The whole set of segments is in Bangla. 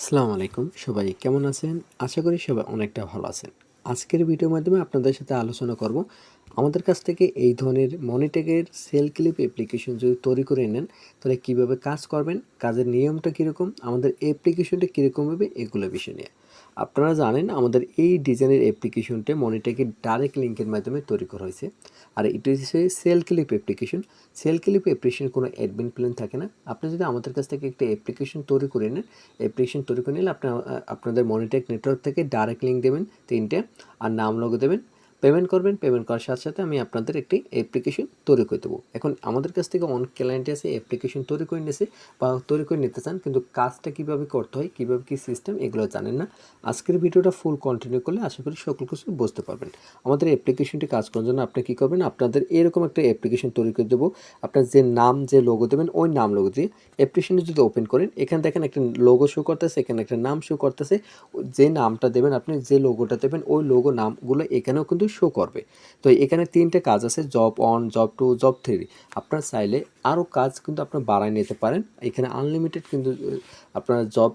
আসসালামু আলাইকুম, সবাই কেমন আছেন? আশা করি সবাই অনেকটা ভালো আছেন। আজকের ভিডিওর মাধ্যমে আপনাদের সাথে আলোচনা করব আমাদের কাছ থেকে এই ধরনের মনিটেকের সেল ক্লিপ অ্যাপ্লিকেশন যদি তৈরি করে নেন তাহলে কীভাবে কাজ করবেন, কাজের নিয়মটা কীরকম, আমাদের অ্যাপ্লিকেশনটা কীরকম হবে এগুলো বিষয় নিয়ে। আপনারা জানেন আমাদের এই ডিজাইনের অ্যাপ্লিকেশনটা মনিটেকের ডাইরেক্ট লিঙ্কের মাধ্যমে তৈরি করা হয়েছে। আর এটা হচ্ছে cell clip application. Cell clip application কোনো অ্যাডমিন প্ল্যান থাকে না। আপনি যদি আমাদের কাছ থেকে একটা অ্যাপ্লিকেশন তৈরি করে নেন, অ্যাপ্লিকেশন তৈরি করে নিলে আপনাদের মনিটেক নেটওয়ার্ক থেকে ডাইরেক্ট লিঙ্ক দেবেন 3টে, আর নাম লোগো দেবেন, পেমেন্ট করবেন। পেমেন্ট করার সাথে সাথে আমি আপনাদের একটি অ্যাপ্লিকেশন তৈরি করে দেবো। এখন আমাদের কাছ থেকে অনেক ক্লায়েন্ট আছে অ্যাপ্লিকেশন তৈরি করে নিয়েছে বা তৈরি করে নিতে চান, কিন্তু কাজটা কীভাবে করতে হয়, কীভাবে কী সিস্টেম এগুলো জানেন না। আজকের ভিডিওটা ফুল কন্টিনিউ করলে আশা করি সকল কিছু বুঝতে পারবেন। আমাদের অ্যাপ্লিকেশনটি কাজ করার জন্য আপনি কী করবেন, আপনাদের এরকম একটা অ্যাপ্লিকেশন তৈরি করে দেবো। আপনার যে নাম, যে লোগো দেবেন ওই নাম লোগো দিয়ে অ্যাপ্লিকেশনটি যদি ওপেন করেন, এখানে দেখেন একটা লোগো শো করতেছে, এখানে একটা নাম শো করতেছে। যে নামটা দেবেন, আপনি যে লোগোটা দেবেন ওই লোগো নামগুলো এখানেও কিন্তু শো করবে। তো এখানে 3টে কাজ আছে, জব 1, জব 2, জব 3। আপনার চাইলে আরও কাজ কিন্তু আপনার বাড়ায় নিতে পারেন। এখানে আনলিমিটেড কিন্তু আপনার জব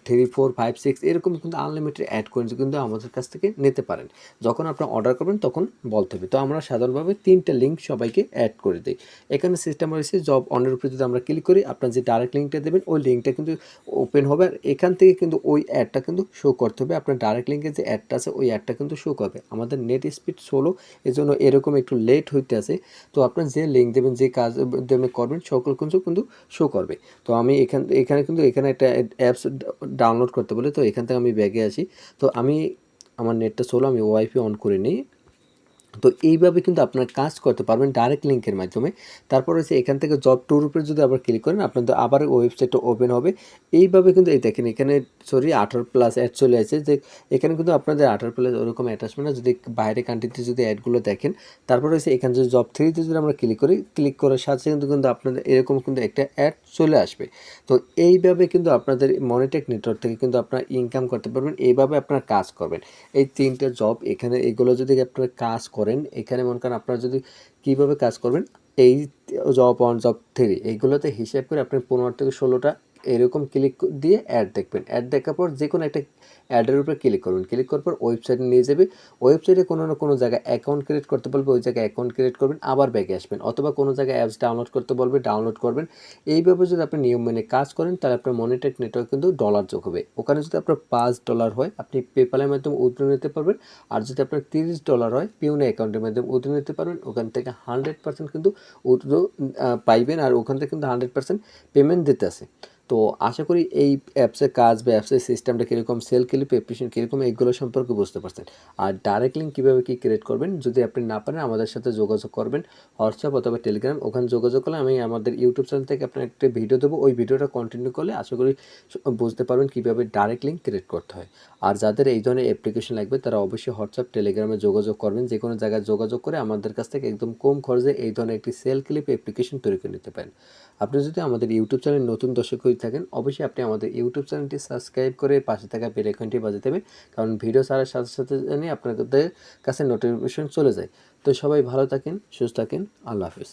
3, 4, 5, 6 এরকম কিন্তু আনলিমিটেড অ্যাড করে কিন্তু আমাদের কাছ থেকে নিতে পারেন। যখন আপনার অর্ডার করবেন তখন বলতে হবে। তো আমরা সাধারণভাবে 3টে লিঙ্ক সবাইকে অ্যাড করে দিই। এখানে সিস্টেম রয়েছে জব অনের উপরে যদি আমরা ক্লিক করি, আপনার যে ডাইরেক্ট লিঙ্কটা দেবেন ওই লিঙ্কটা কিন্তু ওপেন হবে, আর এখান থেকে কিন্তু ওই অ্যাডটা কিন্তু শো করতে হবে। আপনার ডাইরেক্ট লিঙ্কের যে অ্যাডটা আছে ওই অ্যাডটা কিন্তু শো করবে। আমাদের নেট স্পিড স্লো, এজন্য এরকম একটু লেট হইতে আছে। তো আপনার যে লিঙ্ক দেবেন, যে কাজ দেবেন করবেন সকল কিছু কিন্তু শো করবে। তো আমি এখানে কিন্তু এখানে একটা অ্যাপস ডাউনলোড করতে বলে, তো এখান থেকে আমি ব্যাগে আসি। তো আমি আমার নেটটা স্লো, আমি ওয়াইফাই অন করে নিই। তো এইভাবে কিন্তু আপনারা কাজ করতে পারবেন ডাইরেক্ট লিঙ্কের মাধ্যমে। তারপর হচ্ছে এখান থেকে জব ট্যুর উপরে যদি আবার ক্লিক করেন, আপনাদের আবার ওয়েবসাইটটা ওপেন হবে। এইভাবে কিন্তু এই দেখেন এখানে 18+ অ্যাড চলে আসে, যে এখানে কিন্তু আপনাদের 18+ ওরকম অ্যাড আসবে না যদি বাইরে কান্ট্রিতে যদি অ্যাডগুলো দেখেন। তারপর হচ্ছে এখানে যদি জব 3তে যদি আমরা ক্লিক করি, ক্লিক করার সাথে কিন্তু কিন্তু আপনাদের এরকম কিন্তু একটা অ্যাড চলে আসবে। তো এইভাবে কিন্তু আপনাদের মনিটেক নেটওয়ার্ক থেকে কিন্তু আপনারা ইনকাম করতে পারবেন। এইভাবে আপনারা কাজ করবেন। এই 3টে জব এখানে এগুলো যদি আপনারা কাজ করেন, এখানে মনে করেন আপনারা যদি কীভাবে কাজ করবেন, এই জব 1, জব 3 এইগুলোতে হিসাব করে আপনি 15 থেকে 16টা এরকম ক্লিক দিয়ে অ্যাড দেখবেন। অ্যাড দেখার পর যে কোনো একটা অ্যাডের উপরে ক্লিক করবেন। ক্লিক করার পর ওয়েবসাইটে নিয়ে যাবে। ওয়েবসাইটে কোনো না কোনো জায়গায় অ্যাকাউন্ট ক্রিয়েট করতে বলবে, ওই জায়গায় অ্যাকাউন্ট ক্রিয়েট করবেন, আবার ব্যাকে আসবেন। অথবা কোনো জায়গায় অ্যাপস ডাউনলোড করতে বলবে, ডাউনলোড করবেন। এইভাবে যদি আপনি নিয়ম মেনে কাজ করেন তাহলে আপনার মনিটেক নেটওয়ার্ক কিন্তু ডলার যোগ হবে। ওখানে যদি আপনার $5 হয় আপনি পেপ্যালের মাধ্যমে উইথড্র নিতে পারবেন। আর যদি আপনার $30 হয় পিউনে অ্যাকাউন্টের মাধ্যমে উইথড্র নিতে পারবেন। ওখান থেকে 100% কিন্তু উইথড্র পাইবেন, আর ওখান থেকে কিন্তু 100% পেমেন্ট দিতে আসে। তো আশা করি এই অ্যাপসের কাজ বা অ্যাপসের সিস্টেমটা কীরকম, সেল ক্লিপ অ্যাপ্লিকেশন কীরকম, এগুলো সম্পর্কে বুঝতে পারছেন। আর ডাইরেক্ট লিঙ্ক কীভাবে কী ক্রিয়েট করবেন যদি আপনি না পারেন, আমাদের সাথে যোগাযোগ করবেন হোয়াটসঅ্যাপ অথবা টেলিগ্রাম। ওখানে যোগাযোগ করলে আমি আমাদের ইউটিউব চ্যানেল থেকে আপনার একটা ভিডিও দেবো। ওই ভিডিওটা কন্টিনিউ করলে আশা করি বুঝতে পারবেন কীভাবে ডাইরেক্ট লিঙ্ক ক্রিয়েট করতে হয়। আর যাদের এই ধরনের অ্যাপ্লিকেশন লাগবে তারা অবশ্যই হোয়াটসঅ্যাপ টেলিগ্রামে যোগাযোগ করবেন। যে কোনো জায়গায় যোগাযোগ করে আমাদের কাছ থেকে একদম কম খরচে এই ধরনের একটি সেল ক্লিপ অ্যাপ্লিকেশন তৈরি করে নিতে পারেন। আপনি যদি আমাদের ইউটিউব চ্যানেল নতুন দর্শক হয়ে থাকেন, অবশ্যই আপনি আমাদের ইউটিউব চ্যানেলটি সাবস্ক্রাইব করে পাশে থাকা বেল আইকনটি বাজাতে হবে, কারণ ভিডিও ছাড়ার সাথে সাথে জানি আপনাদের কাছে নোটিফিকেশন চলে যায়। তো সবাই ভালো থাকেন, সুস্থ থাকেন, আল্লাহ হাফিজ।